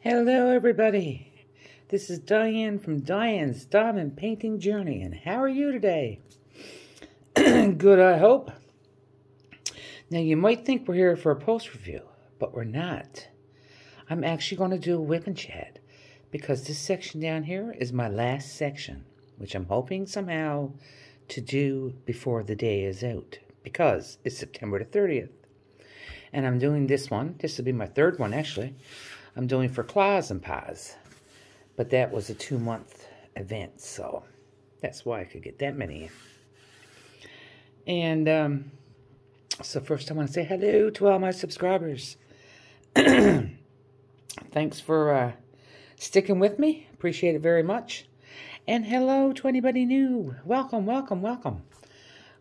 Hello everybody, this is Diane from Diane's Diamond Painting Journey, and how are you today? Good, I hope. Now you might think we're here for a post review, but we're not. I'm actually going to do a WIP Chat, because this section down here is my last section, which I'm hoping somehow to do before the day is out, because it's September the 30th. And I'm doing this one, this will be my third one actually, I'm doing for Claws and Paws, but that was a 2-month event, so that's why I could get that many in. And so first I want to say hello to all my subscribers. Thanks for sticking with me, appreciate it very much. And hello to anybody new, welcome, welcome, welcome.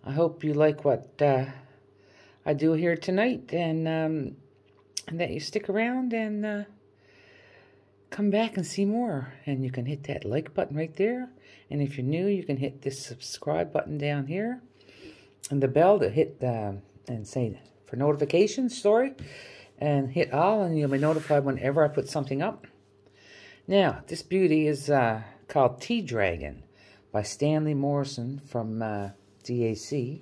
I hope you like what I do here tonight, and that you stick around and come back and see more. And you can hit that like button right there, and if you're new you can hit this subscribe button down here and the bell to hit and say for notifications, and hit all, and you'll be notified whenever I put something up. Now this beauty is called Tea Dragon by Stanley Morrison from DAC,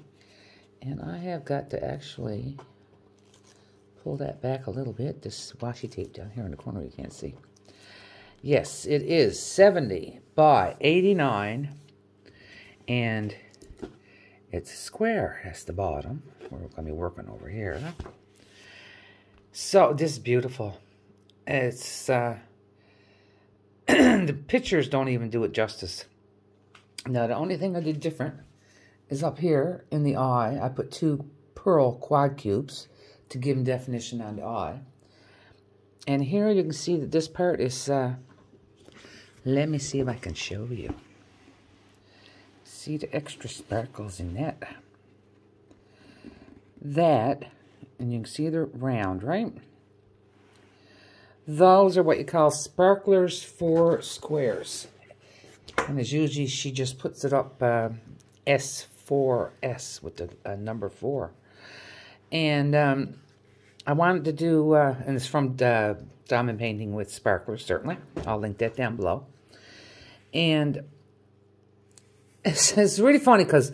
and I have got to actually pull that back a little bit. This washi tape down here in the corner you can't see. Yes, it is 70 by 89, and it's square. That's the bottom. We're going to be working over here. So this is beautiful. It's the pictures don't even do it justice. Now the only thing I did different is up here in the eye. I put 2 pearl quad cubes to give them definition on the eye. And here you can see that this part is, let me see if I can show you. See the extra sparkles in that. And you can see they're round, right? Those are what you call sparklers for squares. And as usually, she just puts it up S4S with the number 4. And I wanted to do, and it's from Diamond Painting with Sparklers, certainly. I'll link that down below. And it's really funny because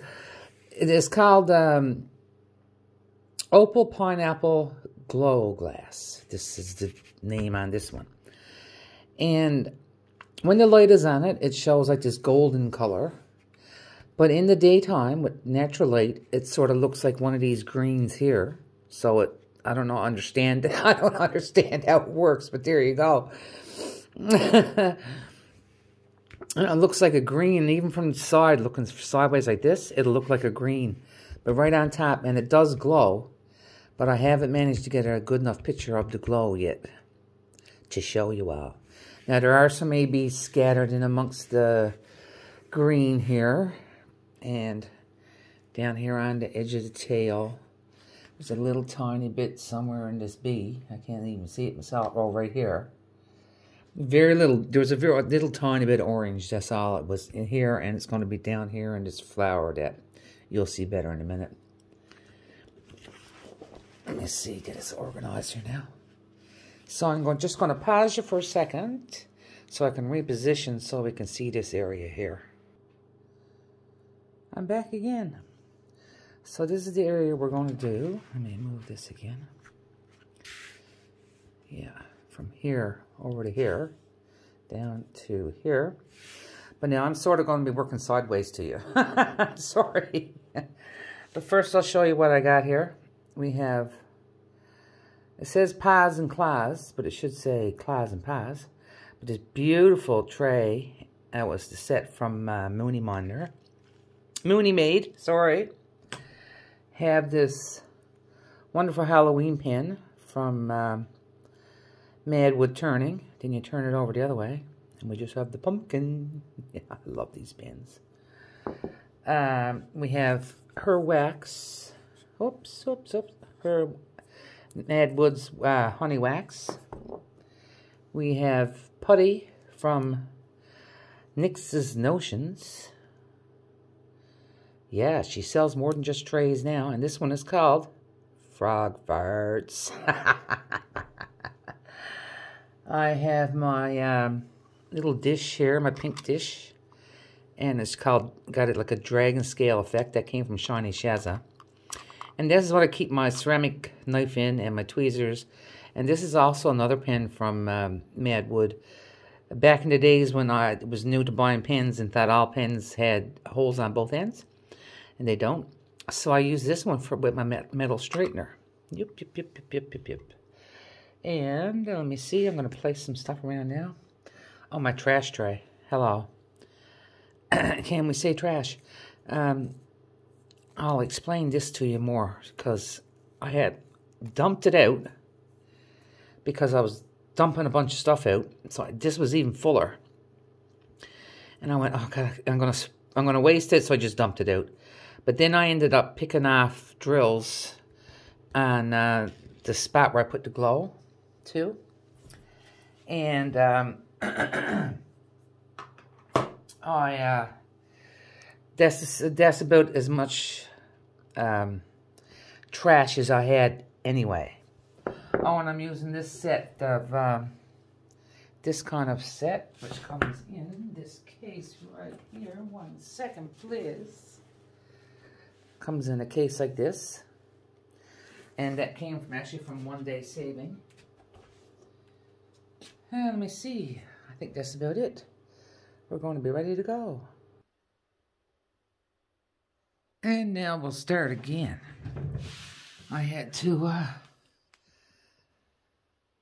it is called Opal Pineapple Glow Glass. This is the name on this one. And when the light is on it, it shows like this golden color. But in the daytime, with natural light, it sort of looks like one of these greens here. So I don't understand how it works, but there you go. It looks like a green, even from the side, looking sideways like this, it'll look like a green. But right on top, and it does glow, but I haven't managed to get a good enough picture of the glow yet to show you all. Now there are some ABs scattered in amongst the green here, and down here on the edge of the tail, there's a little tiny bit somewhere in this bee. I can't even see it myself. Oh, right here. Very little. There was a very little tiny bit of orange. That's all it was in here, and it's going to be down here in this flower that you'll see better in a minute. Let me see. Get this organized here now. So I'm just going to pause you for a second so I can reposition so we can see this area here. I'm back again. So this is the area we're going to do. Let me move this again. Yeah, from here over to here, down to here. But now I'm sort of going to be working sideways to you. Sorry. But first I'll show you what I got here. We have, it says Paws and Claws, but it should say Claws and Paws. But this beautiful tray, that was the set from Mooney Made, sorry. Have this wonderful Halloween pin from Mad Wood Turning. Then you turn it over the other way, and we just have the pumpkin. Yeah, I love these pins. We have her wax. Oops. Her Mad Wood's honey wax. We have putty from nyxnotions. Yeah, she sells more than just trays now, and this one is called Frog Farts. I have my little dish here, my pink dish. And it's got it like a dragon scale effect that came from Shiny Shaza. And this is what I keep my ceramic knife in and my tweezers. And this is also another pen from Madwood. Back in the days when I was new to buying pens and thought all pens had holes on both ends. And they don't. So I use this one with my metal straightener. Yep. And let me see, I'm going to place some stuff around now. Oh, my trash tray. Hello. Can we say trash? I'll explain this to you more because I had dumped it out because I was dumping a bunch of stuff out. So this was even fuller. And I went, oh God, I'm gonna waste it, so I just dumped it out. But then I ended up picking off drills on the spot where I put the glow too. And that's about as much trash as I had anyway. Oh, and I'm using this set of this kind of set, which comes in this case right here. 1 second, please. Comes in a case like this, and that came from One Day Saving. Let me see. I think that's about it. We're going to be ready to go. And now we'll start again. I had to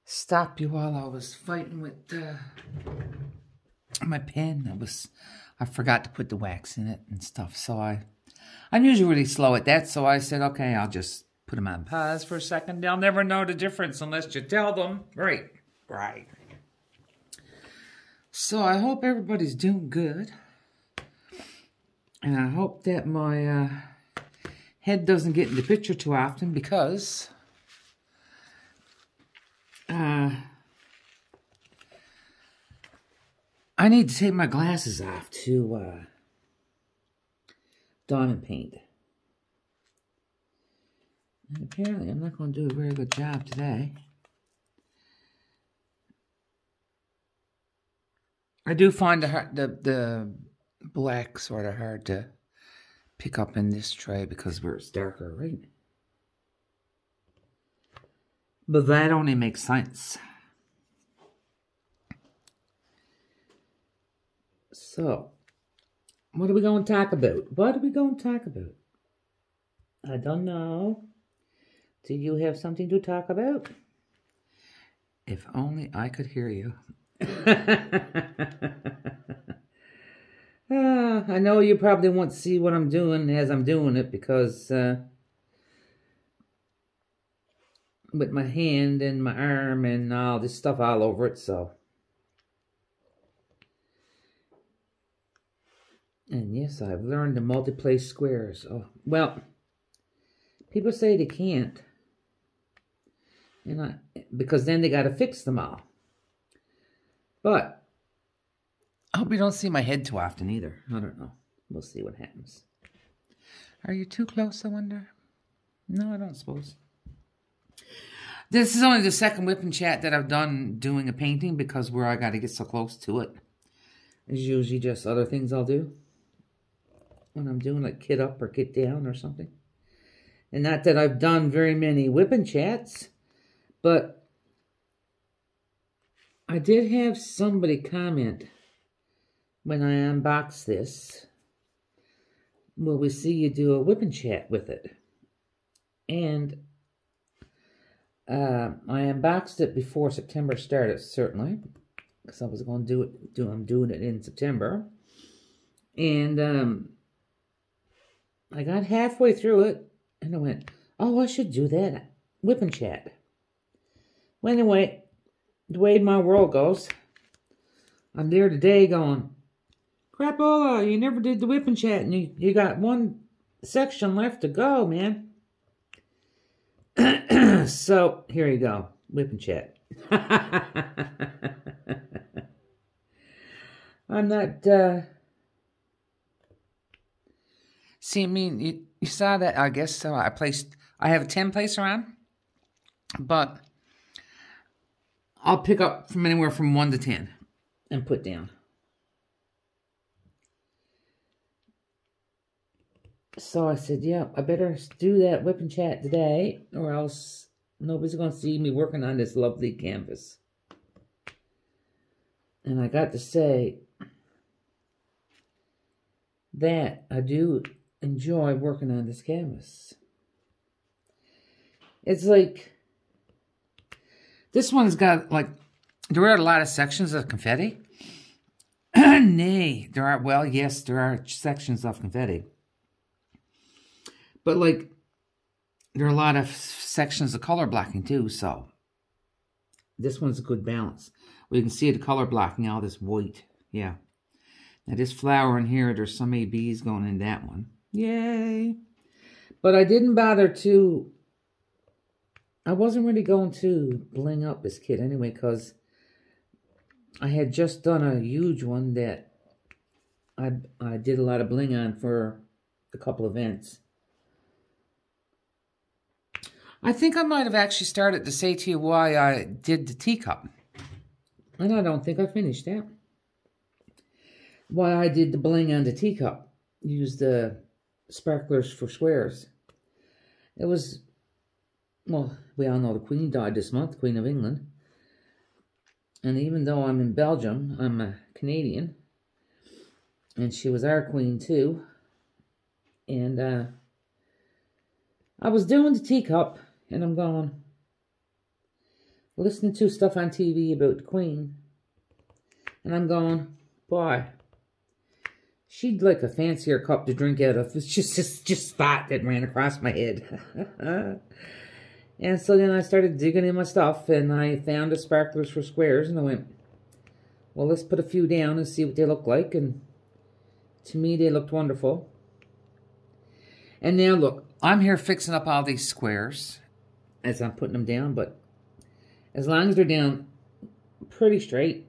stop you while I was fighting with my pen. I forgot to put the wax in it and stuff. So I'm usually really slow at that. So I said, okay, I'll just put them on pause for a second. They'll never know the difference unless you tell them. Right. So I hope everybody's doing good. And I hope that my head doesn't get in the picture too often because I need to take my glasses off to diamond paint. And apparently I'm not going to do a very good job today. I do find the black sort of hard to pick up in this tray because where it's darker, right? But that only makes sense. So, what are we going to talk about? I don't know. Do you have something to talk about? If only I could hear you. I know you probably won't see what I'm doing as I'm doing it because with my hand and my arm and all this stuff all over it, so. And yes, I've learned to multiply squares. Oh, well, people say they can't. Because then they got to fix them all. But I hope you don't see my head too often either. I don't know. We'll see what happens. Are you too close, I wonder? No, I don't suppose. This is only the second WIP Chat that I've done doing a painting because where I got to get so close to it. It's usually just other things I'll do when I'm doing like kit up or kit down or something. And not that I've done very many WIP Chats, but I did have somebody comment when I unboxed this. Will we see you do a WIP Chat with it? And I unboxed it before September started, certainly, because I was going to I'm doing it in September. And I got halfway through it, and I went, oh, I should do that WIP Chat. Well, anyway, the way my world goes, I'm there today going, crapola, you never did the WIP Chat, and you got one section left to go, man. So, here you go, WIP Chat. I'm not, see, I mean, you saw that, I guess, so I have a 10 placer on, but I'll pick up from anywhere from 1 to 10 and put down. So I said, yeah, I better do that WIP Chat today, or else nobody's going to see me working on this lovely canvas. And I got to say that I do enjoy working on this canvas. It's like, this one's got, like, there are a lot of sections of confetti. Nay, there are, well, yes, there are sections of confetti. But, like, there are a lot of sections of color blocking, too, so this one's a good balance. Well, you can see the color blocking, all this white. Yeah. Now, this flower in here, there's some ABs going in that one. Yay. But I didn't bother to, I wasn't really going to bling up this kit anyway, because I had just done a huge one that I did a lot of bling on for a couple events. I think I might have actually started to say to you why I did the teacup. And I don't think I finished that. Why I did the bling on the teacup. Used the sparklers for squares. It was, well, we all know the Queen died this month, Queen of England. And even though I'm in Belgium, I'm a Canadian. And she was our queen too. And I was doing the teacup. And I'm going, listening to stuff on TV about the Queen. And I'm going, boy, she'd like a fancier cup to drink out of. It's just spot that ran across my head. And so then I started digging in my stuff, and I found the sparklers for squares, and I went, well, let's put a few down and see what they look like. And to me, they looked wonderful. And now, look, I'm here fixing up all these squares as I'm putting them down, but as long as they're down pretty straight,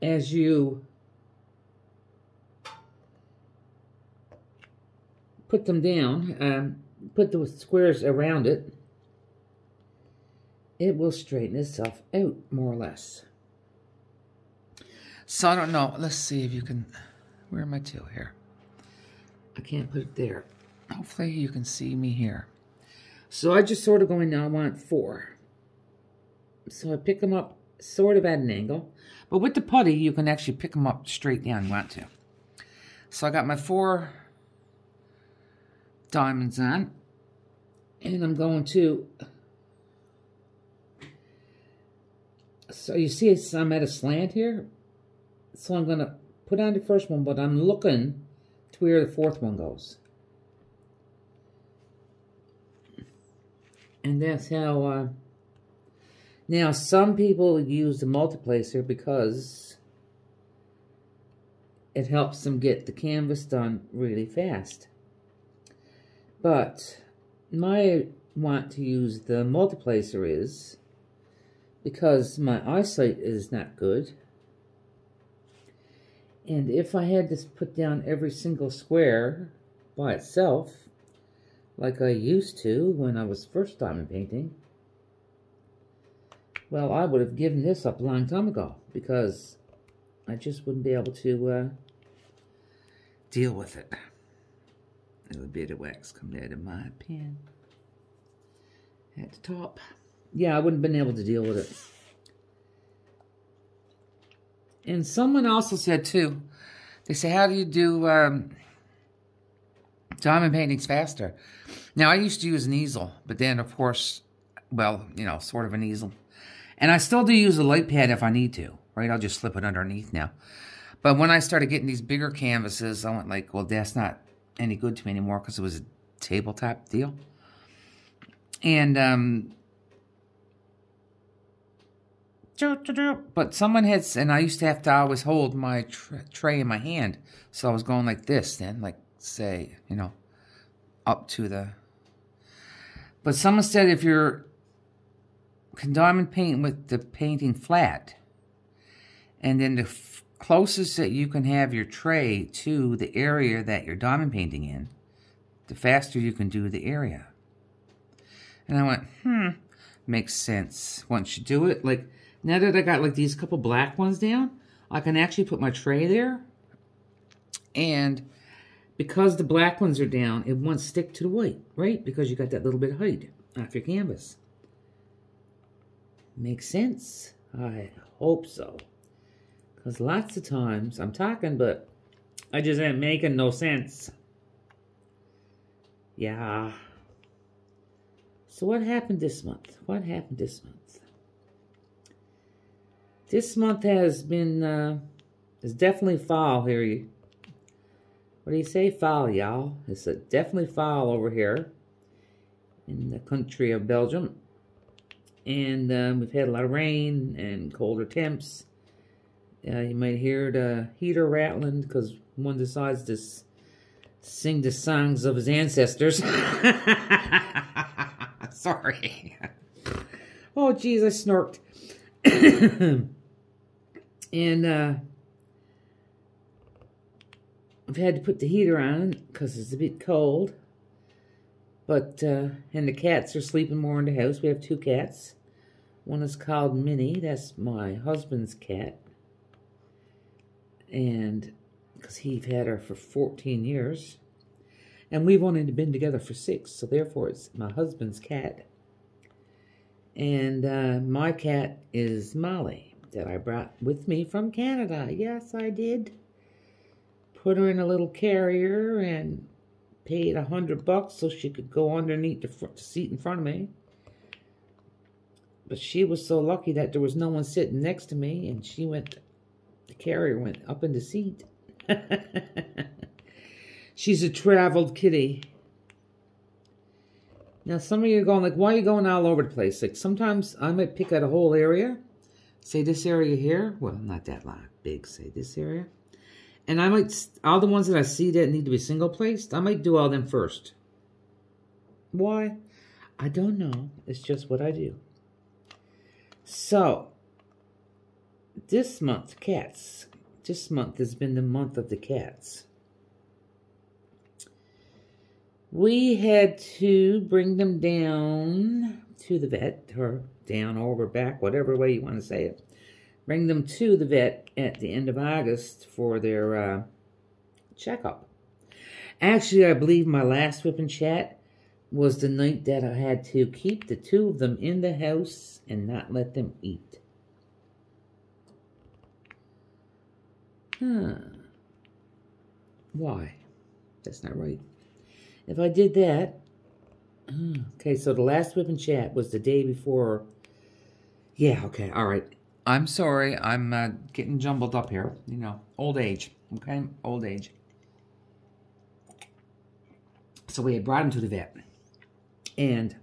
as you put them down, put the squares around it, it will straighten itself out, more or less. So I don't know. Let's see if you can, where am I to here? I can't put it there. Hopefully you can see me here. So I just sort of go in now, I want 4. So I pick them up sort of at an angle. But with the putty, you can actually pick them up straight down you want to. So I got my 4 diamonds on. And I'm going to, so you see I'm at a slant here. So I'm going to put on the first one, but I'm looking to where the 4th one goes. And that's how, now some people use the multiplacer because it helps them get the canvas done really fast. But my want to use the multiplacer is because my eyesight is not good. And if I had to put down every single square by itself, like I used to when I was first diamond painting, well, I would have given this up a long time ago because I just wouldn't be able to deal with it. A little bit of wax coming out of my pen at the top. Yeah, I wouldn't have been able to deal with it. And someone also said too, they say, how do you do diamond paintings faster? Now, I used to use an easel, but then, of course, well, you know, sort of an easel. And I still do use a light pad if I need to, right? I'll just slip it underneath now. But when I started getting these bigger canvases, I went like, well, that's not any good to me anymore because it was a tabletop deal. And, but someone had, and I used to have to always hold my tray in my hand. So I was going like this then, like, say, you know, up to the, but someone said if you're diamond painting with the painting flat, and then the closest that you can have your tray to the area that you're diamond painting in, the faster you can do the area. And I went, makes sense once you do it. Like, now that I got like these couple black ones down, I can actually put my tray there. And because the black ones are down, it won't stick to the white, right? Because you got that little bit of height off your canvas. Makes sense? I hope so. Because lots of times, I'm talking, but I just ain't making no sense. Yeah. So what happened this month? What happened this month? This month has been, it's definitely fall here. What do you say? Fall, y'all. It's definitely fall over here in the country of Belgium. And we've had a lot of rain and colder temps. You might hear the heater rattling because one decides to sing the songs of his ancestors. Sorry. Oh, geez, I snorked. And I've had to put the heater on because it's a bit cold. But, and the cats are sleeping more in the house. We have 2 cats. One is called Minnie. That's my husband's cat. And because he's had her for 14 years. And we've only been together for 6. So therefore it's my husband's cat. And my cat is Molly, that I brought with me from Canada. Yes, I did. Put her in a little carrier and paid $100 so she could go underneath the seat in front of me. But she was so lucky that there was no one sitting next to me, and the carrier went up in the seat. She's a traveled kitty. Now, some of you are going like, why are you going all over the place? Like, sometimes I might pick out a whole area. Say this area here. Well, not that big. Say this area. And I might, all the ones that I see that need to be single placed, I might do all them first. Why? I don't know. It's just what I do. So, this month, cats. This month has been the month of the cats. We had to bring them down to the vet, or down, over, back, whatever way you want to say it. Bring them to the vet at the end of August for their checkup. Actually, I believe my last WIP Chat was the night that I had to keep the 2 of them in the house and not let them eat. Why? That's not right. If I did that... Okay, so the last WIP Chat was the day before... Yeah, okay, all right. I'm sorry, I'm getting jumbled up here. You know, old age, okay? Old age. So we had brought him to the vet. And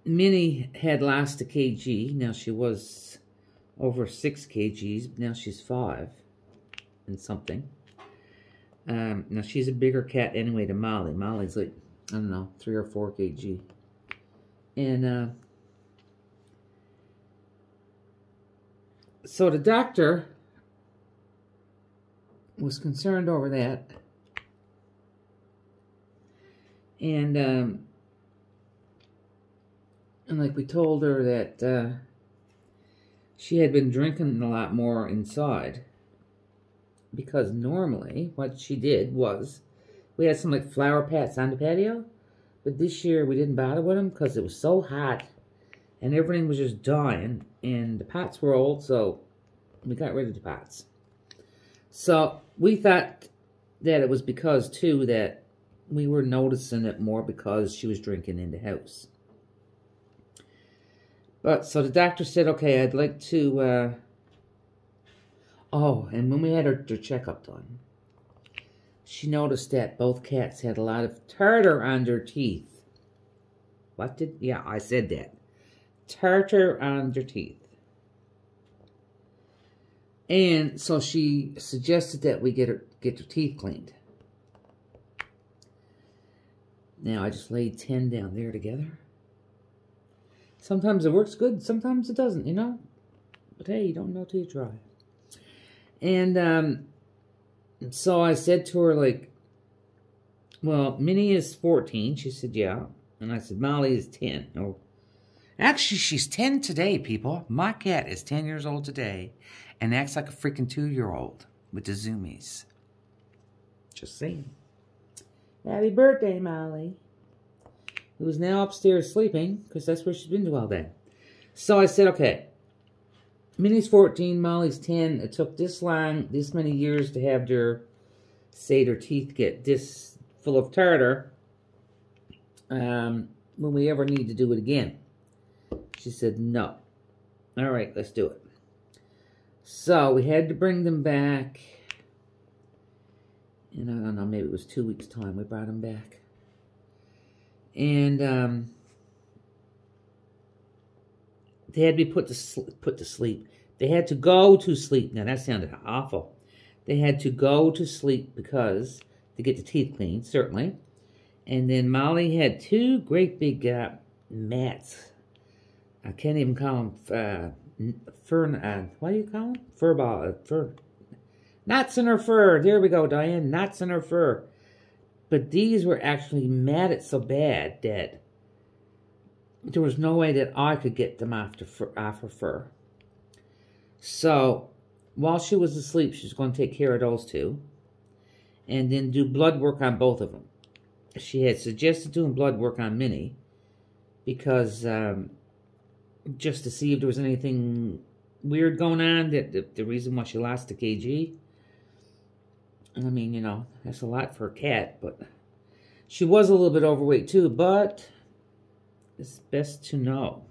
Minnie had lost a kg. Now she was over 6 kgs. Now she's 5 and something. Now she's a bigger cat anyway than Molly. Molly's like, I don't know, 3 or 4 kg. And so the doctor was concerned over that. And like we told her that she had been drinking a lot more inside. Because normally what she did was, we had some like flower pots on the patio. But this year we didn't bother with them because it was so hot. And everything was just dying. And the pots were old, so we got rid of the pots. So we thought that it was because, too, that we were noticing it more because she was drinking in the house. But, so the doctor said, okay, I'd like to, oh, and when we had her checkup done, she noticed that both cats had a lot of tartar on their teeth. What did, yeah, I said that. Tartar on their teeth. And so she suggested that we get their teeth cleaned. Now I just laid 10 down there together. Sometimes it works good, sometimes it doesn't, you know. But hey, you don't know till you try. And so I said to her, like, well, Minnie is 14. She said, yeah. And I said, Molly is 10. Oh, actually, she's 10 today, people. My cat is 10 years old today and acts like a freaking 2-year-old with the zoomies. Just saying. Happy birthday, Molly. Who's now upstairs sleeping, because that's where she's been all day. So I said, okay, Minnie's 14, Molly's 10. It took this long, this many years to have their teeth get this full of tartar. When we ever need to do it again. She said, no. All right, let's do it. So we had to bring them back. And I don't know, maybe it was 2 weeks' time we brought them back. And they had to be put to sleep. They had to go to sleep. Now, that sounded awful. They had to go to sleep because to get the teeth cleaned, certainly. And then Molly had 2 great big mats. I can't even call them fur. What do you call them? Fur ball. Fur. Knots in her fur. There we go, Diane. Knots in her fur. But these were actually matted so bad that there was no way that I could get them off her fur. So while she was asleep, she was going to take care of those 2. And then do blood work on both of them. She had suggested doing blood work on Minnie. Because just to see if there was anything weird going on. That the reason why she lost the kg. I mean, you know, that's a lot for a cat, but she was a little bit overweight too, but it's best to know.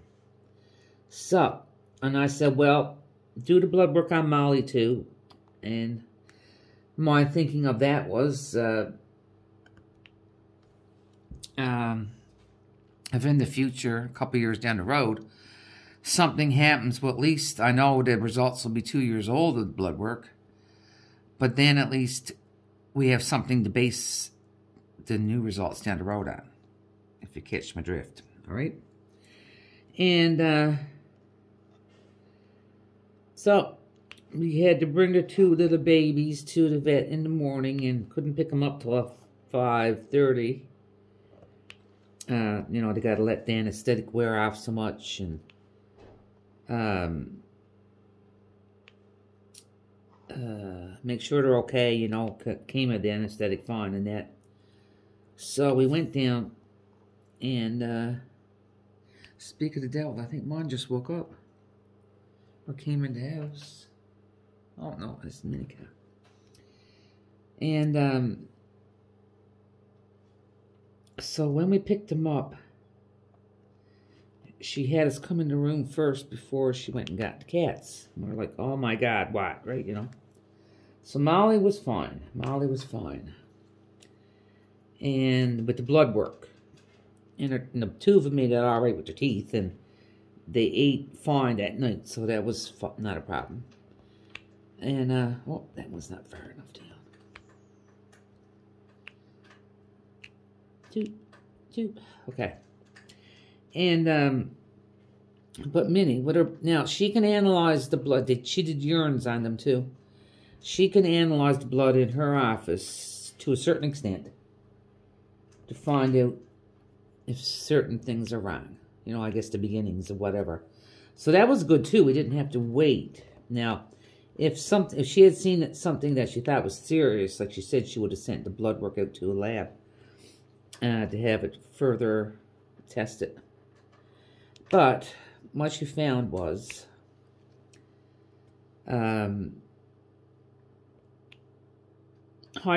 So, and I said, well, do the blood work on Molly too. And my thinking of that was, if in the future, a couple years down the road, something happens, well, at least I know the results will be 2 years old of the blood work. But then at least we have something to base the new results down the road on, if you catch my drift. All right? And so we had to bring the 2 little babies to the vet in the morning and couldn't pick them up till 5:30. You know, they got to let the anesthetic wear off so much and make sure they're okay, you know, came at the anesthetic fine and that. So we went down and speak of the devil, I think mine just woke up or came in the house. Oh no, it's Minica. And so when we picked him up, she had us come in the room first before she went and got the cats. And we're like, oh my God, what, right, you know? So Molly was fine. Molly was fine. And with the blood work. And the 2 of them made it all right with their teeth. And they ate fine that night. So that was not a problem. And, well, that was not far enough down. Two. Okay. And, but Minnie, now she can analyze the blood. She did urines on them too. She can analyze the blood in her office to a certain extent to find out if certain things are wrong. You know, I guess the beginnings of whatever. So that was good too. We didn't have to wait. Now, if she had seen something that she thought was serious, like she said, she would have sent the blood work out to a lab to have it further tested. But what she found was high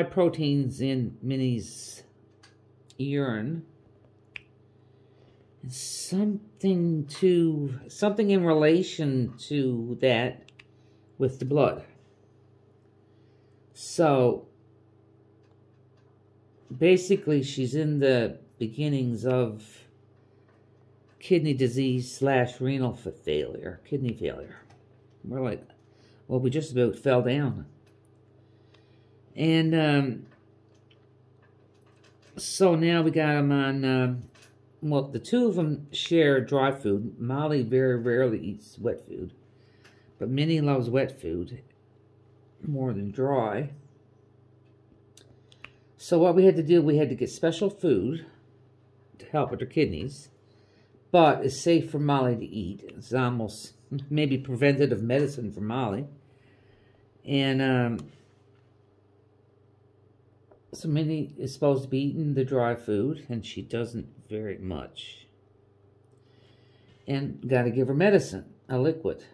proteins in Minnie's urine. Something in relation to that with the blood. So basically she's in the beginnings of kidney disease / renal failure, kidney failure. We're like, well, we just about fell down. And so now we got them on, well, the 2 of them share dry food. Molly very rarely eats wet food. But Minnie loves wet food more than dry. So what we had to do, we had to get special food to help with her kidneys, but it's safe for Molly to eat. It's almost maybe preventative medicine for Molly. And so Minnie is supposed to be eating the dry food, and she doesn't very much. And got to give her medicine, a liquid.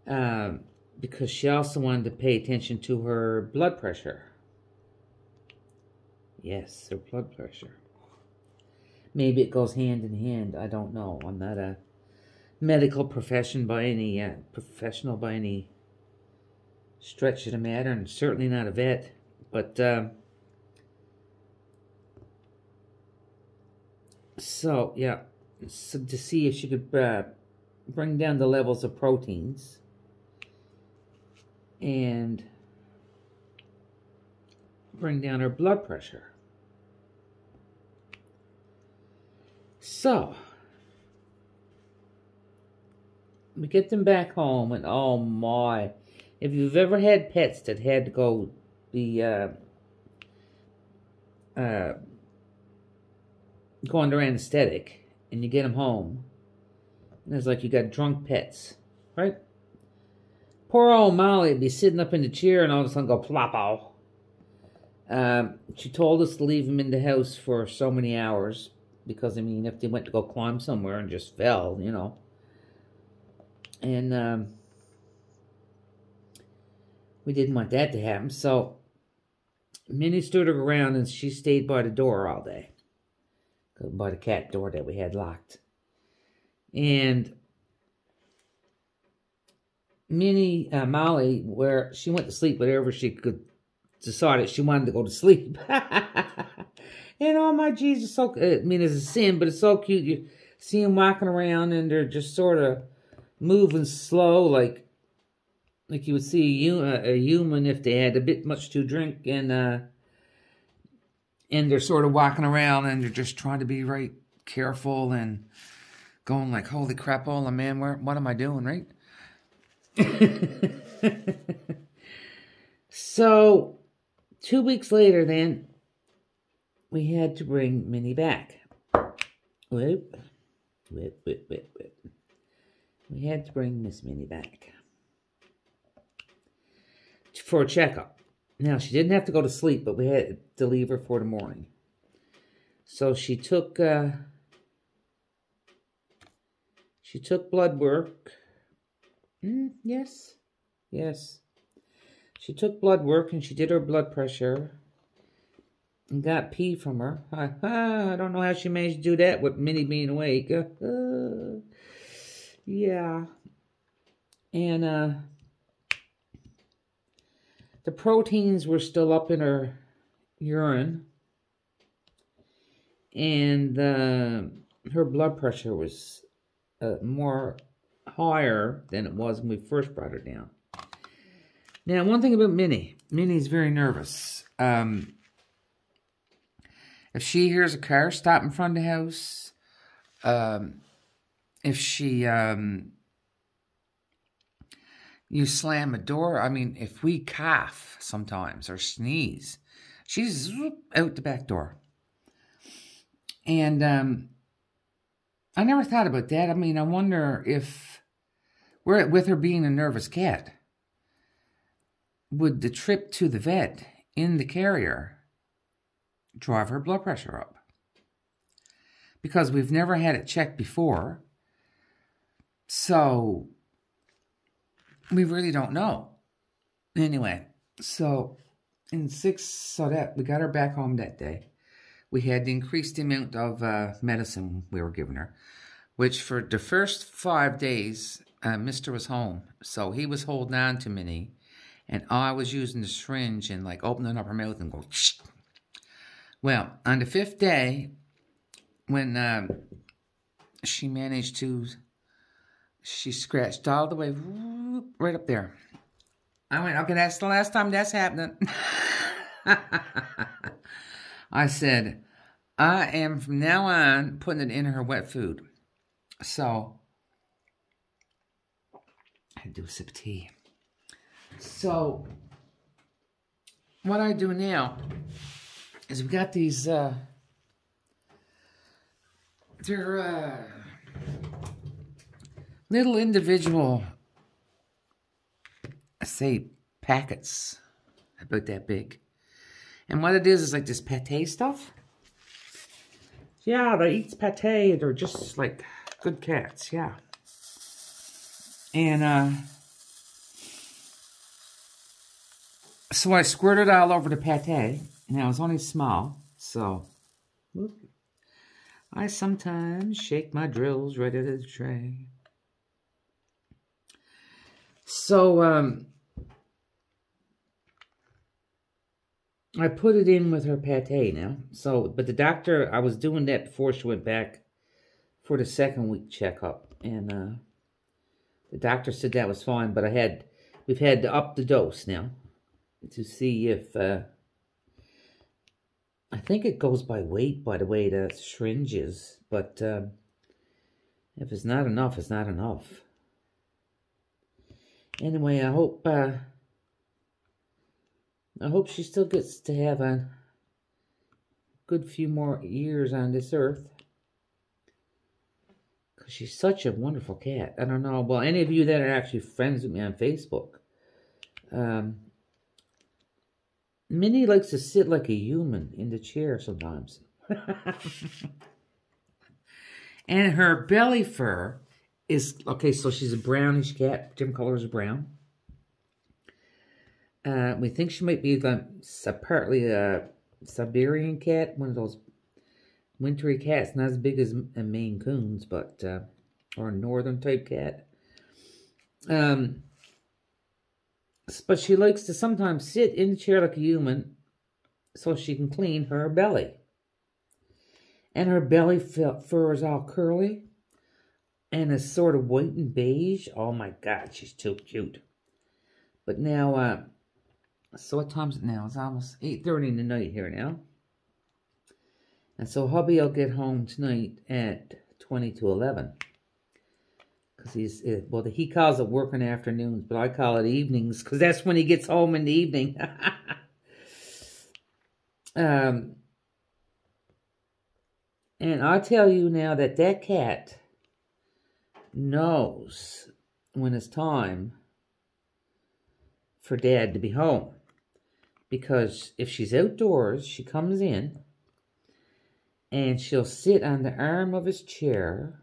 Because she also wanted to pay attention to her blood pressure. Yes, her blood pressure. Maybe it goes hand in hand. I don't know. I'm not a medical professional by any stretch of the matter, and certainly not a vet. But so yeah, so to see if she could bring down the levels of proteins and bring down her blood pressure. So we get them back home, and oh my, if you've ever had pets that had to go be go under anesthetic, and you get them home, and it's like you got drunk pets, right? Poor old Molly would be sitting up in the chair and all of a sudden go plop-ow. She told us to leave him in the house for so many hours because, I mean, if they went to go climb somewhere and just fell, you know. And we didn't want that to happen, so Minnie stood her around and she stayed by the door all day. By the cat door that we had locked. And Minnie, Molly, where she went to sleep whenever she could, decided she wanted to go to sleep. And oh my Jesus, so, I mean, it's a sin, but it's so cute. You see them walking around and they're just sort of moving slow, like you would see a human if they had a bit much to drink, and they're sort of walking around and they're just trying to be right careful and going like, holy crap, oh man, what am I doing, right? So 2 weeks later then, we had to bring Minnie back. Whip. We had to bring Miss Minnie back for a checkup. Now, she didn't have to go to sleep, but we had to leave her for the morning. So she took blood work. Yes. She took blood work and she did her blood pressure and got pee from her. I don't know how she managed to do that with Minnie being awake. Yeah. And the proteins were still up in her urine. And her blood pressure was more higher than it was when we first brought her down. Now, one thing about Minnie. Minnie's very nervous. If she hears a car stop in front of the house, if she, you slam a door, I mean, if we cough sometimes or sneeze, she's out the back door. And I never thought about that. I mean, I wonder if, with her being a nervous cat, would the trip to the vet in the carrier drive her blood pressure up? Because we've never had it checked before. So we really don't know. Anyway, so that we got her back home that day. We had to increase the amount of medicine we were giving her, which for the first 5 days, Mr. was home. So he was holding on to Minnie, and I was using the syringe and like opening up her mouth and go, shh. Well, on the 5th day, when she managed to, she scratched all the way right up there. I went, okay, that's the last time that's happening. I said, I am from now on putting it in her wet food. So, I had to do a sip of tea. So, what I do now is we got these They're little individual, I say, packets, about that big. And what it is like this pate stuff. Yeah, they eat pate. They're just like good cats, yeah. And so I squirted all over the pate. Now it's only small, so I sometimes shake my drills right out of the tray. So I put it in with her pate now. So, but the doctor, I was doing that before she went back for the second week checkup, and the doctor said that was fine. But we've had to up the dose now to see if I think it goes by weight, by the way the syringe is. But if it's not enough, it's not enough. Anyway, I hope she still gets to have a good few more years on this earth. Because she's such a wonderful cat. I don't know, well, any of you that are actually friends with me on Facebook, Minnie likes to sit like a human in the chair sometimes. And her belly fur is, okay, so she's a brownish cat. Different colors of brown. We think she might be partly a Siberian cat, one of those wintry cats, not as big as a Maine Coons, but or a northern type cat. But she likes to sometimes sit in the chair like a human so she can clean her belly. And her belly fur is all curly and is sort of white and beige. Oh my God, she's too cute. But now, so what time is it now? It's almost 8:30 in the night here now. And so hubby will get home tonight at 20 to 11. Because he calls it working afternoons, but I call it evenings, because that's when he gets home in the evening. And I'll tell you now that cat knows when it's time for Dad to be home. Because if she's outdoors, she comes in and she'll sit on the arm of his chair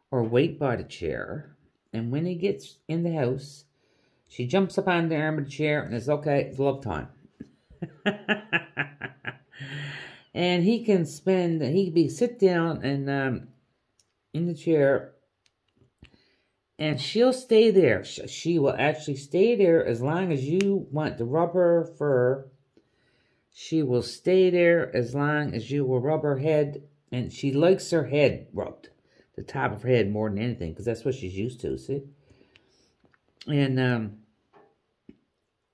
or wait by the chair. And when he gets in the house, she jumps up on the arm of the chair and it's okay, it's love time. And he can sit down and in the chair, and she'll stay there. She will actually stay there as long as you want to rub her fur. She will stay there as long as you will rub her head, and she likes her head rubbed, the top of her head more than anything, because that's what she's used to. See, and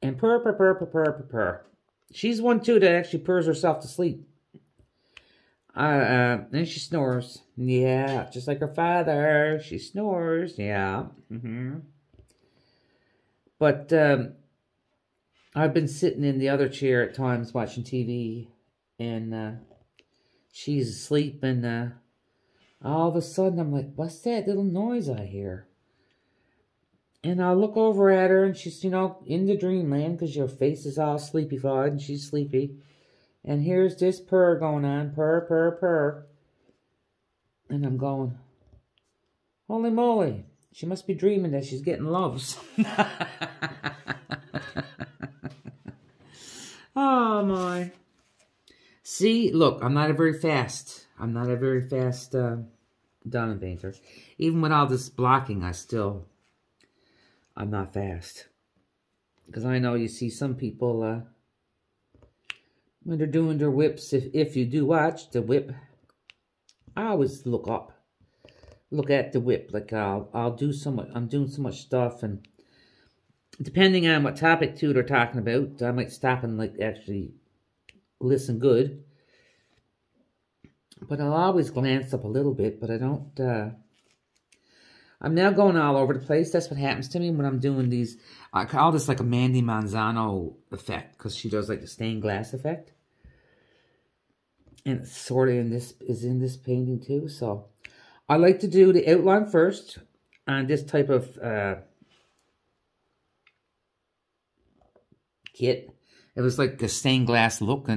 purr, purr, purr, purr, purr, purr, purr. She's one too that actually purrs herself to sleep. And she snores. Yeah, just like her father. She snores. Yeah. But I've been sitting in the other chair at times watching TV, and she's asleep, and all of a sudden I'm like, what's that little noise I hear? And I look over at her, and she's, in the dreamland, because your face is all sleepy-fied, and she's sleepy. And here's this purr going on, purr, purr, purr. And I'm going, holy moly, she must be dreaming that she's getting loves. Oh, my. See, look, I'm not a very fast diamond painter. Even with all this blocking, I'm not fast. Because I know you see some people, when they're doing their whips, if you do watch the whip, I always look at the whip. Like I'm doing so much stuff, and depending on what topic too they're talking about, I might stop and actually listen good. But I'll always glance up a little bit, but I don't. I'm now going all over the place. That's what happens to me when I'm doing these. I call this like a Mandy Manzano effect, because she does like the stained glass effect. And it's sort of in this painting too. So I like to do the outline first on this type of kit. It was like a stained glass look,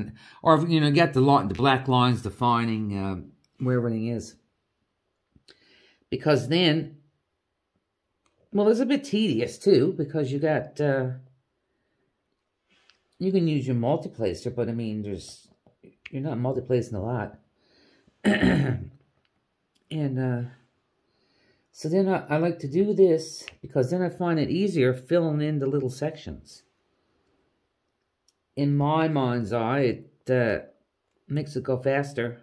or you know, you got the black lines defining where everything is. Because then, well, it's a bit tedious too, because you got you can use your multiplacer, but I mean, you're not multiplacing a lot. And so then I like to do this because then I find it easier filling in the little sections. In my mind's eye, it makes it go faster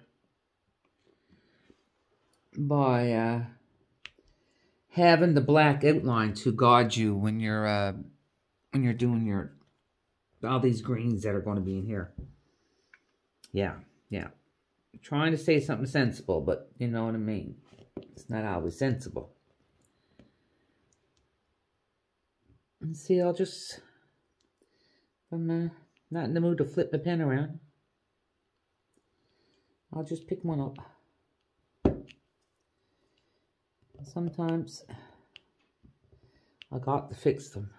by having the black outline to guide you when you're doing all these greens that are going to be in here. Yeah. I'm trying to say something sensible, but you know what I mean. It's not always sensible. And see, I'll just, I'm not in the mood to flip the pen around. I'll just pick one up. Sometimes I got to fix them.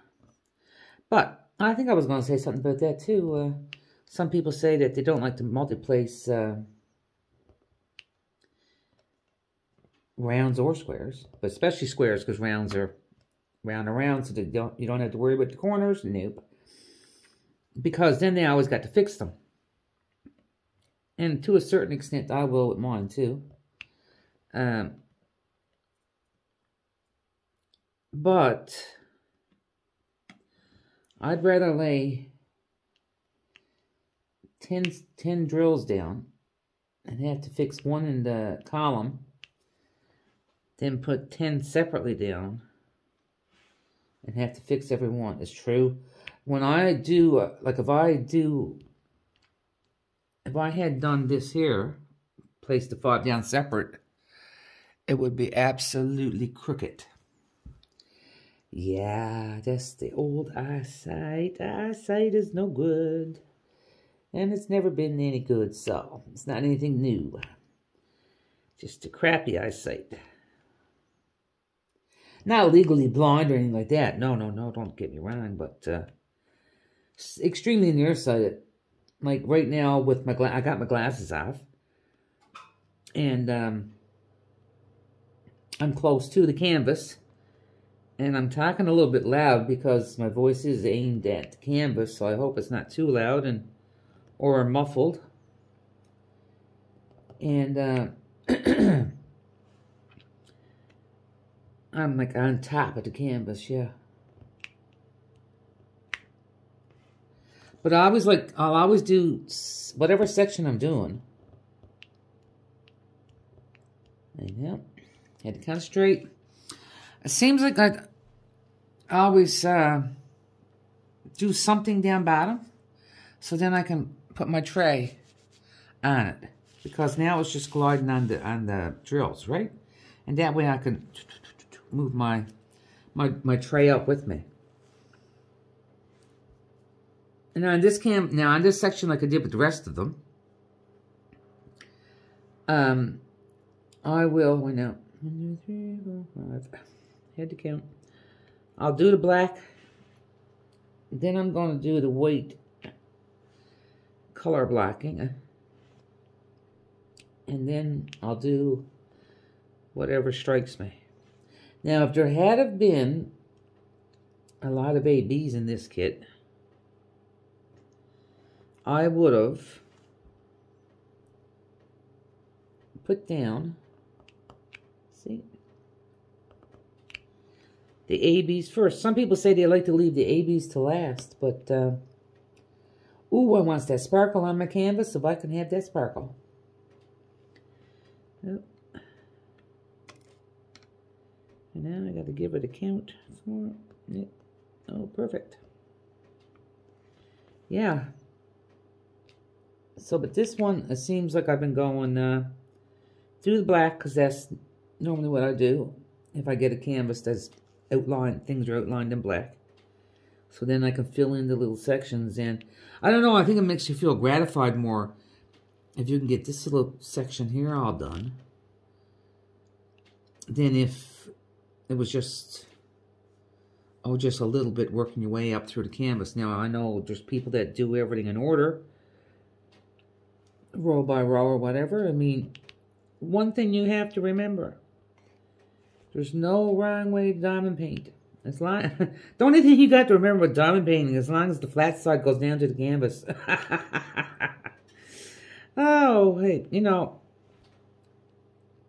But I think I was going to say something about that too. Some people say that they don't like to multiplace rounds or squares, but especially squares because rounds are round and round, so you don't have to worry about the corners. Nope. Because then they always got to fix them. And to a certain extent, I will with mine too. But I'd rather lay 10 drills down and have to fix one in the column, then put 10 separately down and have to fix every one. It's true. When I do, like if I had done this here, placed the 5 down separate, it would be absolutely crooked. Yeah, that's the old eyesight. Eyesight is no good. And it's never been any good, so it's not anything new. Just a crappy eyesight. Not legally blind or anything like that. No, don't get me wrong, but extremely nearsighted. Like right now with I got my glasses off. And I'm close to the canvas. And I'm talking a little bit loud because my voice is aimed at the canvas, so I hope it's not too loud or muffled. And I'm like on top of the canvas, yeah. But I'll always do whatever section I'm doing. Yeah, had to concentrate. It seems like I always do something down bottom, so then I can put my tray on it, because now it's just gliding on the drills, right? And that way I can move my tray up with me. And on this section, like I did with the rest of them, I will. Wait now. 1, 2, 3, 4, 5. Had to count. I'll do the black. Then I'm going to do the white color blocking. And then I'll do whatever strikes me. Now, if there had have been a lot of ABs in this kit, I would have put down, see, the ABs first. Some people say they like to leave the ABs to last, but, ooh, I want that sparkle on my canvas, if I can have that sparkle. Oh. And now I got to give it a count. 4, 8. Oh, perfect. Yeah. So, but this one, it seems like I've been going through the black, because that's normally what I do if I get a canvas that's outlined, things are outlined in black. So then I can fill in the little sections, and I don't know, I think it makes you feel gratified more if you can get this little section here all done, then if it was just, just a little bit working your way up through the canvas. Now, I know there's people that do everything in order, row by row or whatever. I mean, one thing you have to remember, there's no wrong way to diamond paint. As long, the only thing you got to remember with diamond painting, as long as the flat side goes down to the canvas. Oh, hey, you know,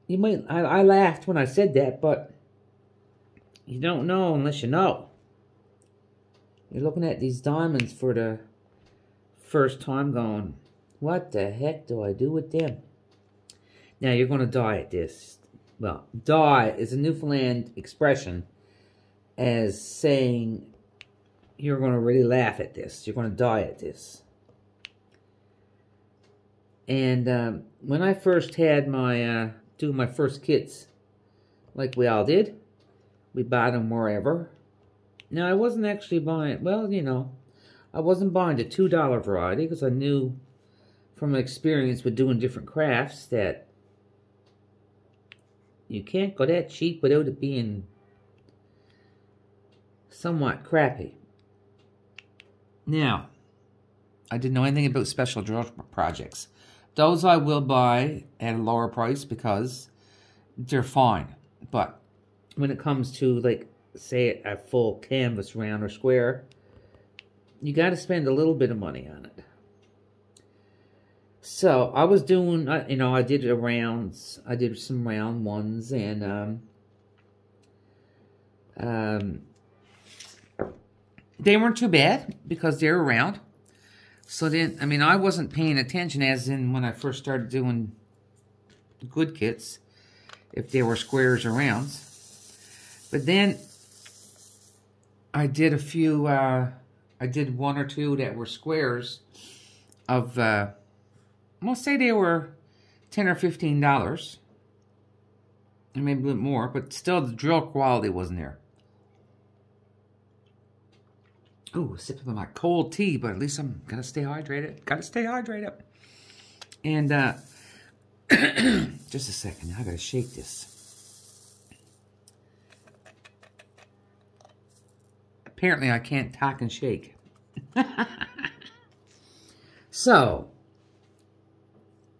you might, I laughed when I said that, but you don't know unless you know. You're looking at these diamonds for the first time going, what the heck do I do with them? Now, you're going to die at this. Well, die is a Newfoundland expression as saying you're going to really laugh at this. You're going to die at this. And when I first had my, doing my first kits, like we all did, we bought them wherever. Now, I wasn't actually buying, well, you know, I wasn't buying the $2 variety because I knew from experience with doing different crafts that you can't go that cheap without it being somewhat crappy. Now, I didn't know anything about special drill projects. Those I will buy at a lower price because they're fine. But when it comes to, like, say, a full canvas, round or square, you got to spend a little bit of money on it. So, I was doing, you know, I did rounds. I did some round ones, and they weren't too bad because they were round. So then, I mean, I wasn't paying attention as in when I first started doing good kits, if they were squares or rounds. But then I did a few, I did one or two that were squares of, we'll say they were $10 or $15, and maybe a little more, but still the drill quality wasn't there. Ooh, sipping on my cold tea, but at least I'm gonna stay hydrated. Gotta stay hydrated. And just a second, I gotta shake this. Apparently, I can't talk and shake. So,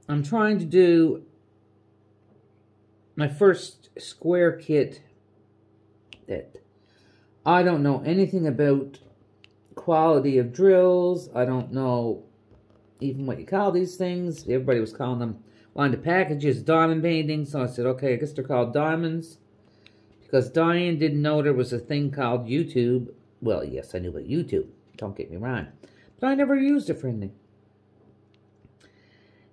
I'm trying to do my first square kit that I don't know anything about. Quality of drills. I don't know even what you call these things. Everybody was calling them, on the packages, diamond painting. So I said, okay, I guess they're called diamonds. Because Diane didn't know there was a thing called YouTube. Well, yes, I knew about YouTube. Don't get me wrong. But I never used it for anything.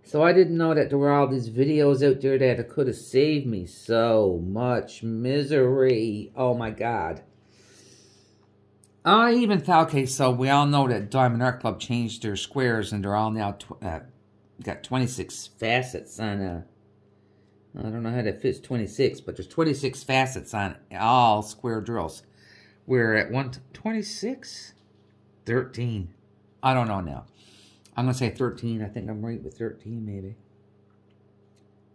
So I didn't know that there were all these videos out there that could have saved me so much misery. Oh my God. I even thought, okay, so we all know that Diamond Art Club changed their squares and they're all now got 26 facets on, I don't know how that fits 26, but there's 26 facets on all square drills. We're at 26? 13. I don't know now. I'm going to say 13. I think I'm right with 13 maybe.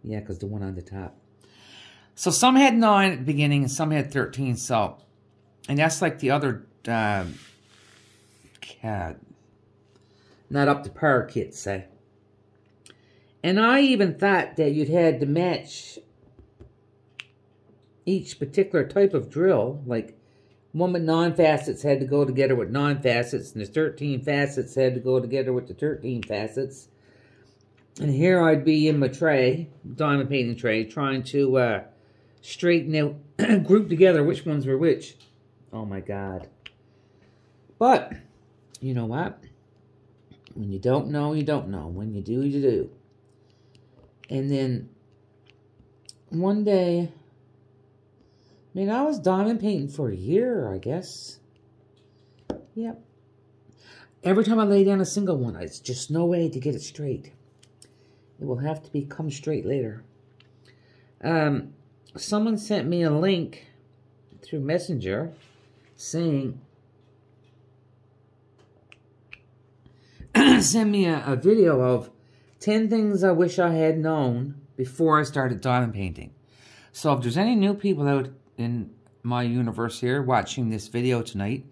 Yeah, because the one on the top. So some had 9 at the beginning and some had 13. So, and that's like the other not up to par kits, say. And I even thought that you'd had to match each particular type of drill. Like, one with 9 facets had to go together with 9 facets, and the 13 facets had to go together with the 13 facets. And here I'd be in my tray, diamond painting tray, trying to straighten out, group together which ones were which. Oh my God. But, you know what? When you don't know, you don't know. When you do, you do. And then, one day, I mean, I was diamond painting for a year, I guess. Yep. Every time I lay down a single one, it's just no way to get it straight. It will have to become straight later. Someone sent me a link through Messenger saying, send me a video of 10 things I wish I had known before I started diamond painting. So if there's any new people out in my universe here watching this video tonight,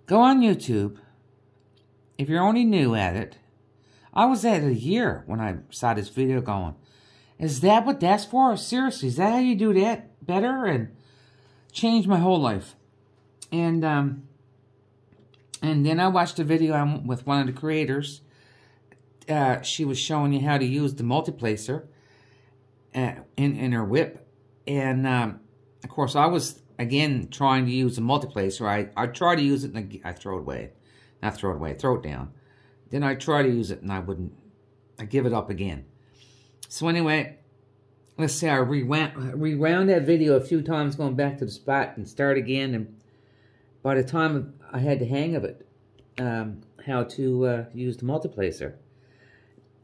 go on YouTube. If you're only new at it, I was at it a year when I saw this video going. Is that what that's for? Seriously, is that how you do that better? And changed my whole life. And then I watched a video with one of the creators. She was showing you how to use the multiplacer in her WIP. And, of course, I was, again, trying to use the multiplacer. I tried to use it and I throw it away. Not throw it away, throw it down. Then I try to use it and I give it up again. So anyway, let's say I rewound that video a few times, going back to the spot and start again. And by the time I had the hang of it, how to use the multiplacer.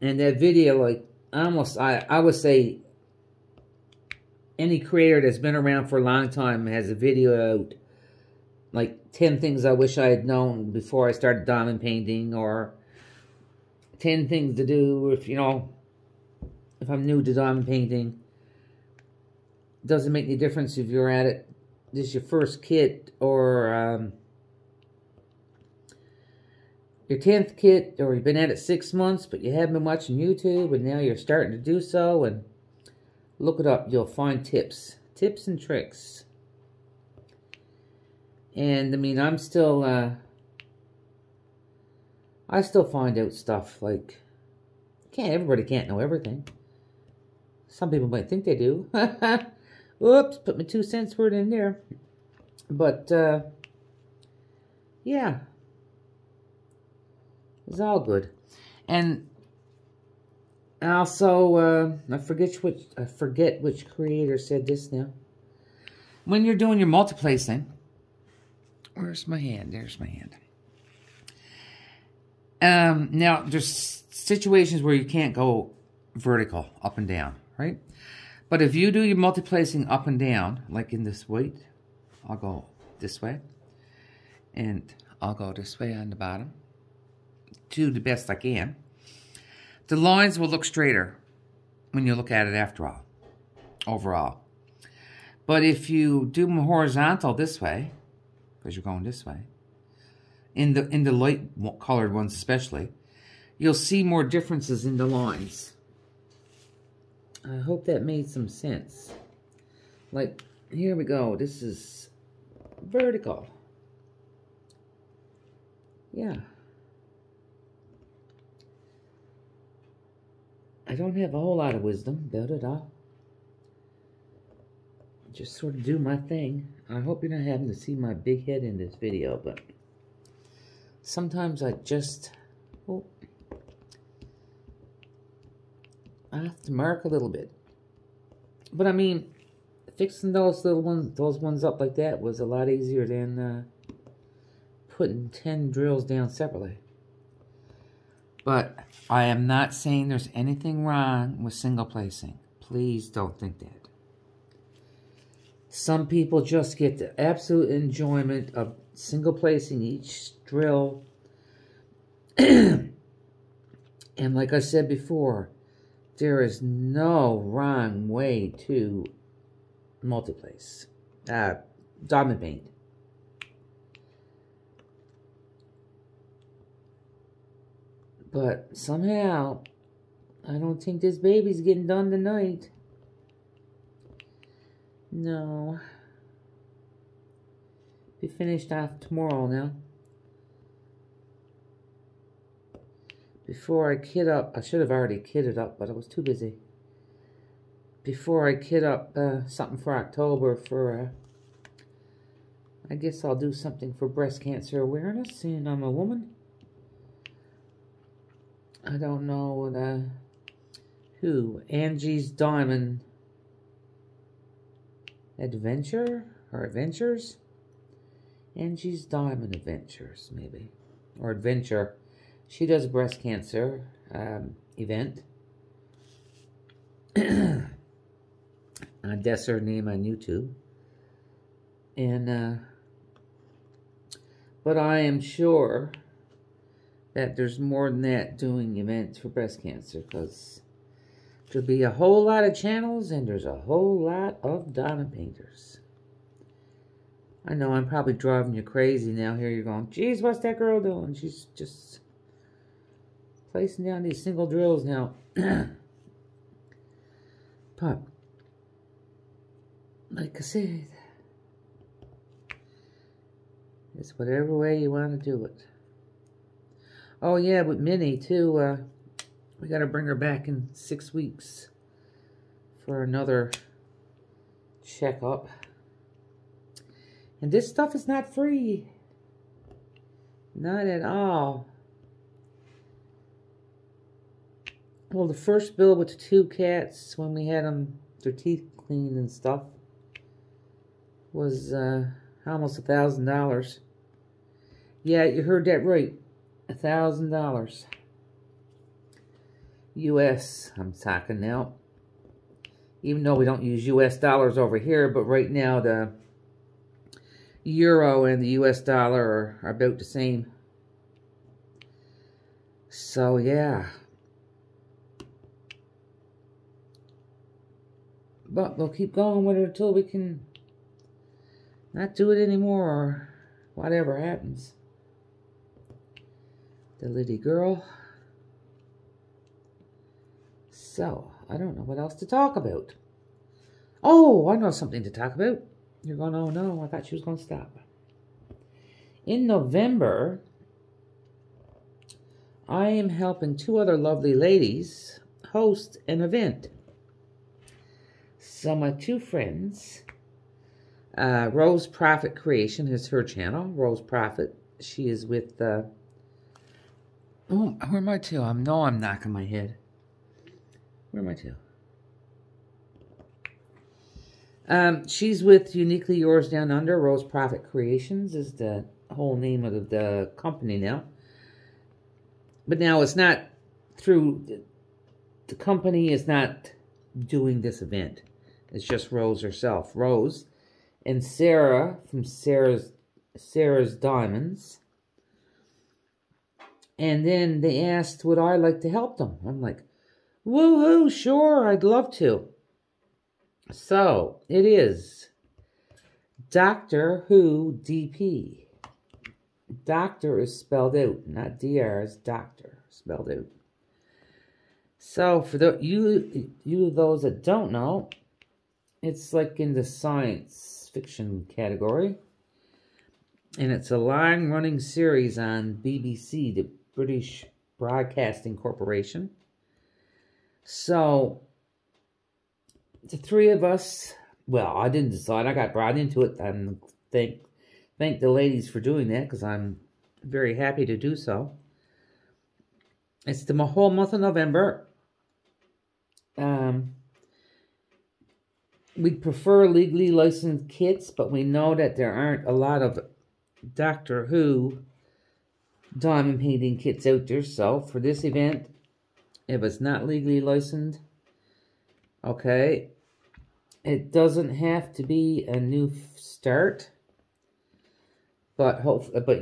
And that video, like, I would say any creator that's been around for a long time has a video out, like 10 things I wish I had known before I started diamond painting, or 10 things to do if, you know, if I'm new to diamond painting. It doesn't make any difference if you're at it, this is your first kit, or your 10th kit, or you've been at it 6 months, but you haven't been watching YouTube, and now you're starting to do so. And look it up. You'll find tips and tricks. And I mean, I still find out stuff. Like, everybody can't know everything. Some people might think they do. Oops, put my 2 cents word in there. But yeah, it's all good. And also, I forget which creator said this now. When you're doing your multiplacing, where's my hand? There's my hand. Now, there's situations where you can't go vertical, up and down, right? But if you do your multiplacing up and down, like in this weight, I'll go this way, and I'll go this way on the bottom, do the best I can. The lines will look straighter when you look at it after all, overall. But if you do them horizontal this way, because you're going this way, in the light colored ones especially, you'll see more differences in the lines. I hope that made some sense. Like, here we go. This is vertical. Yeah. I don't have a whole lot of wisdom about it. I'll just sort of do my thing. I hope you're not having to see my big head in this video, but sometimes I just... Oh, I have to mark a little bit. But I mean, fixing those ones up like that was a lot easier than putting 10 drills down separately. But I am not saying there's anything wrong with single placing. Please don't think that. Some people just get the absolute enjoyment of single placing each drill. And like I said before, there is no wrong way to multiplace. Diamond paint. But somehow, I don't think this baby's getting done tonight. No. Be finished off tomorrow now. Before I kit up, I should have already kitted up, but I was too busy. Before I kit up something for October for, I guess I'll do something for breast cancer awareness, seeing I'm a woman. I don't know who. Angie's Diamond Adventure or Adventures? Angie's Diamond Adventures, maybe. Or Adventure. She does a breast cancer event. That's her name on YouTube. And, but I am sure that there's more than that doing events for breast cancer, because there'll be a whole lot of channels and there's a whole lot of diamond painters. I know I'm probably driving you crazy now. Here you're going, geez, what's that girl doing? She's just placing down these single drills now. But, like I said, it's whatever way you want to do it. Oh yeah, with Minnie too, we got to bring her back in 6 weeks for another checkup. And this stuff is not free. Not at all. Well, the first bill with the 2 cats, when we had them, their teeth cleaned and stuff, was almost $1,000. Yeah, you heard that right. $1,000. US, I'm talking now. Even though we don't use US dollars over here, but right now the euro and the US dollar are about the same. So, yeah. But we'll keep going with it until we can not do it anymore, or whatever happens. The Liddy girl. So, I don't know what else to talk about. Oh, I know something to talk about. You're going, oh no, I thought she was going to stop. In November, I am helping 2 other lovely ladies host an event. So my 2 friends, Rose Prophet Creation is her channel, Rose Prophet. She is with, oh, where am I to? I'm knocking my head. Where am I to? She's with Uniquely Yours Down Under. Rose Prophet Creations is the whole name of the company now. But now it's not through, the company is not doing this event. It's just Rose herself. Rose and Sarah from Sarah's Diamonds. And then they asked, would I like to help them? I'm like, woohoo, sure, I'd love to. So, it is Doctor Who DP. Doctor is spelled out, not DR, it's Doctor, spelled out. So, for you those that don't know, it's like in the science fiction category. And it's a long-running series on BBC, the British Broadcasting Corporation. So, the 3 of us, well, I didn't decide. I got brought into it. And thank the ladies for doing that, because I'm very happy to do so. It's the whole month of November. We'd prefer legally licensed kits, but we know that there aren't a lot of Doctor Who diamond painting kits out there. So for this event, if it's not legally licensed, okay, it doesn't have to be a new start. But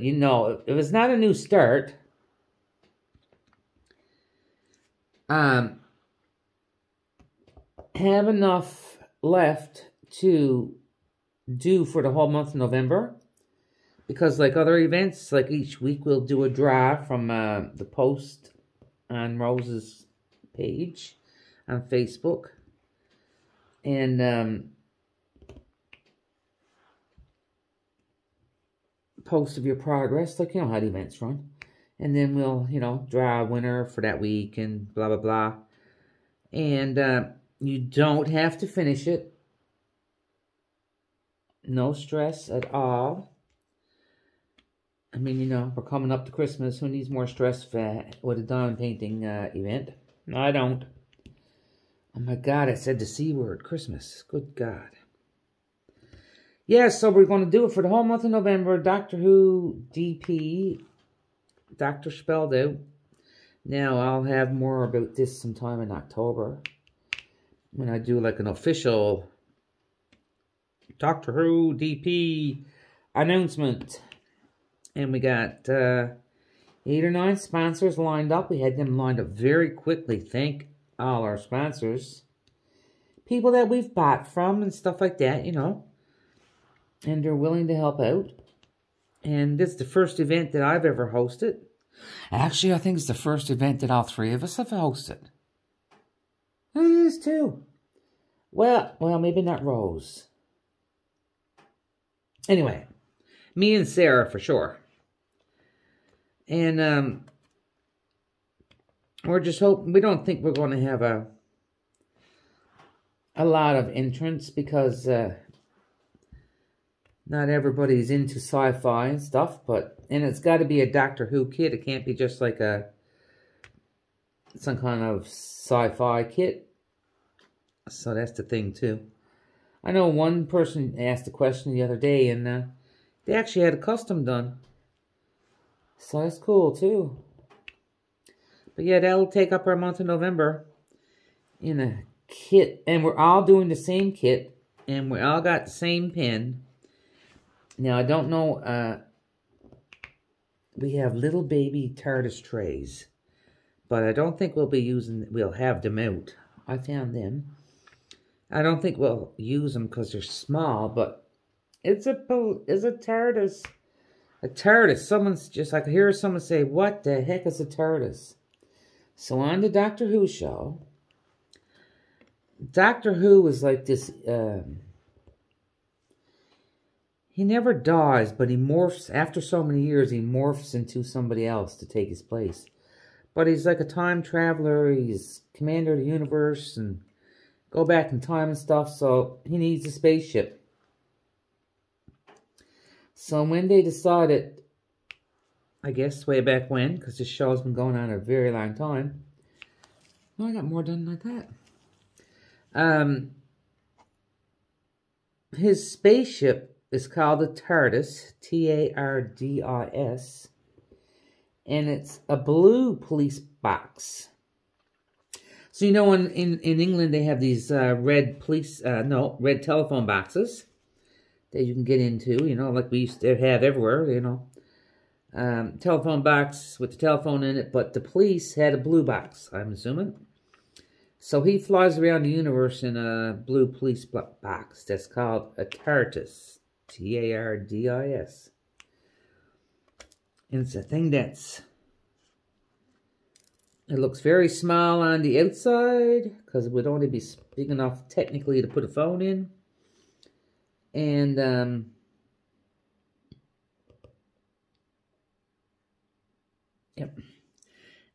you know, if it's not a new start, have enough left to do for the whole month of November. Because like other events, like each week we'll do a draw from the post on Rose's page on Facebook. And post of your progress, like, you know how the events run. And then we'll, you know, draw a winner for that week and blah, blah, blah. And you don't have to finish it. No stress at all. I mean, you know, we're coming up to Christmas. Who needs more stress with a diamond painting event? No, I don't. Oh my God, I said the C word, Christmas. Good God. Yeah, so we're going to do it for the whole month of November. Doctor Who DP. Doctor spelled out. Now, I'll have more about this sometime in October, when I do like an official Doctor Who DP announcement. And we got 8 or 9 sponsors lined up. We had them lined up very quickly. Thank all our sponsors. People that we've bought from and stuff like that, you know. And they're willing to help out. And this is the first event that I've ever hosted. Actually, I think it's the first event that all 3 of us have hosted. It is too. Well, maybe not Rose. Anyway, me and Sarah for sure. And we're just hoping, we don't think we're going to have a lot of entrants because not everybody's into sci-fi and stuff, and it's got to be a Doctor Who kit. It can't be just like some kind of sci-fi kit. So that's the thing too. I know one person asked a question the other day, and they actually had a custom done. So that's cool too. But yeah, that'll take up our month of November in a kit. And we're all doing the same kit. And we all got the same pen. Now, I don't know. We have little baby TARDIS trays. But I don't think we'll have them out. I found them. I don't think we'll use them because they're small. But it's a TARDIS. A TARDIS. Someone's just like, I hear someone say, what the heck is a TARDIS? So on the Doctor Who show, Doctor Who was like this, he never dies, but he morphs, after so many years, he morphs into somebody else to take his place. But he's like a time traveler, he's commander of the universe, and go back in time and stuff, so he needs a spaceship. So when they decided, I guess way back when, because this show's been going on a very long time. Oh, I got more done like that. His spaceship is called a TARDIS, T-A-R-D-I-S, and it's a blue police box. So you know, in England they have these red telephone boxes that you can get into, you know, like we used to have everywhere, you know. Telephone box with the telephone in it, but the police had a blue box, I'm assuming. So he flies around the universe in a blue police box that's called a TARDIS, T-A-R-D-I-S. And it's a thing it looks very small on the outside, because it would only be big enough technically to put a phone in. And, yep.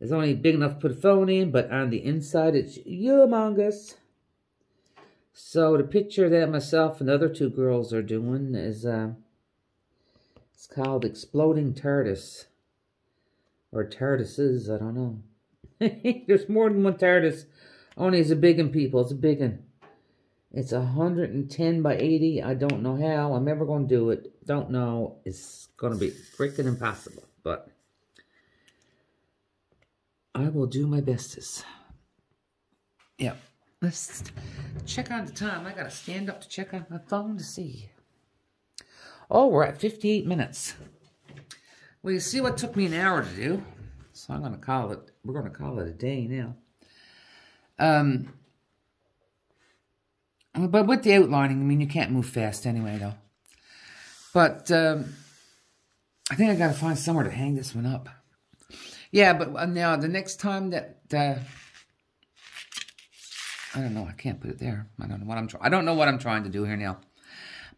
It's only big enough to put a phone in, but on the inside it's humongous. So the picture that myself and the other 2 girls are doing is, it's called Exploding TARDIS. Or TARDISes, I don't know. There's more than one TARDIS. Only it's a big one, people. It's a big one. It's 110 by 80. I don't know how. I'm never going to do it. Don't know. It's going to be freaking impossible. But I will do my bestest. Yeah. Let's check on the time. I got to stand up to check on my phone to see. Oh, we're at 58 minutes. Well, you see what took me an hour to do. So I'm going to call it, we're going to call it a day now. But with the outlining, I mean, you can't move fast anyway, though. But I think I got to find somewhere to hang this one up. Yeah, but now the next time that I don't know, I can't put it there. I don't know what I'm trying to do here now.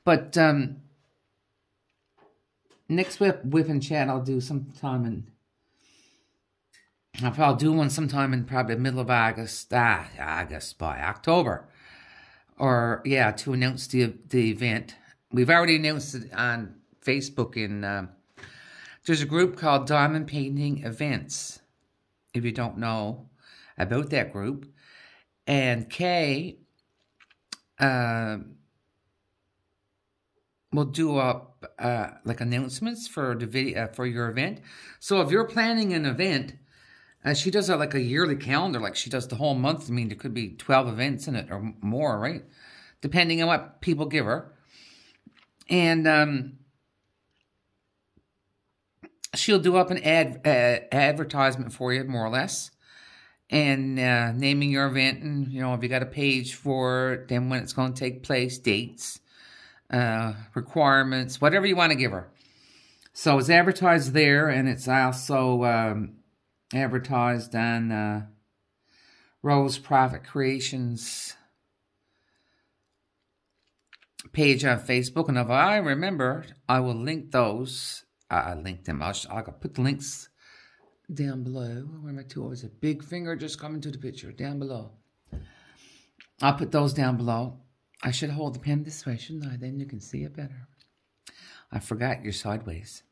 But next WIP Chat I'll do sometime in. I'll probably do one sometime in probably the middle of August. August by October. Or, yeah, to announce the event. We've already announced it on Facebook. There's a group called Diamond Painting Events. If you don't know about that group. And Kay will do up like announcements for the video for your event. So if you're planning an event, she does like a yearly calendar, like she does the whole month. I mean, there could be 12 events in it or more, right? Depending on what people give her. And she'll do up an advertisement for you, more or less. And naming your event, and if you got a page for it, then when it's going to take place, dates, requirements, whatever you want to give her. So it's advertised there, and it's also advertised on Rose Profit Creations page on Facebook. And if I remember, I will link those. I link them. I'll put the links down below. Where am I to? Oh, it's a big finger just coming to the picture. Down below. I'll put those down below. I should hold the pen this way, shouldn't I? Then you can see it better. I forgot you're sideways.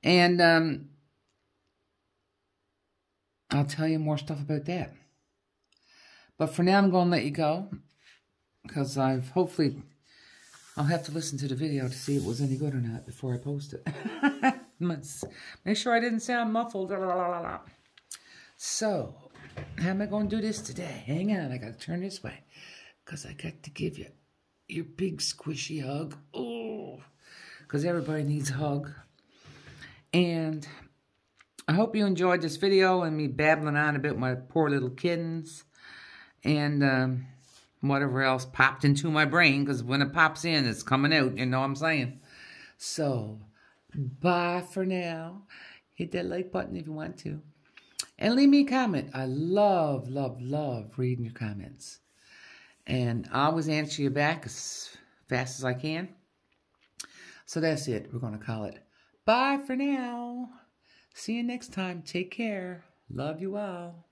And I'll tell you more stuff about that. But for now, I'm going to let you go. Because I'll have to listen to the video to see if it was any good or not before I post it. Make sure I didn't sound muffled. So, how am I going to do this today? Hang on, I got to turn this way. Because I got to give you your big squishy hug. Oh, because everybody needs a hug. And I hope you enjoyed this video and me babbling on about my poor little kittens. And whatever else popped into my brain. Because when it pops in, it's coming out. You know what I'm saying? So, bye for now. Hit that like button if you want to. And leave me a comment. I love, love, love reading your comments. And I always answer you back as fast as I can. So that's it. We're going to call it bye for now. See you next time. Take care. Love you all.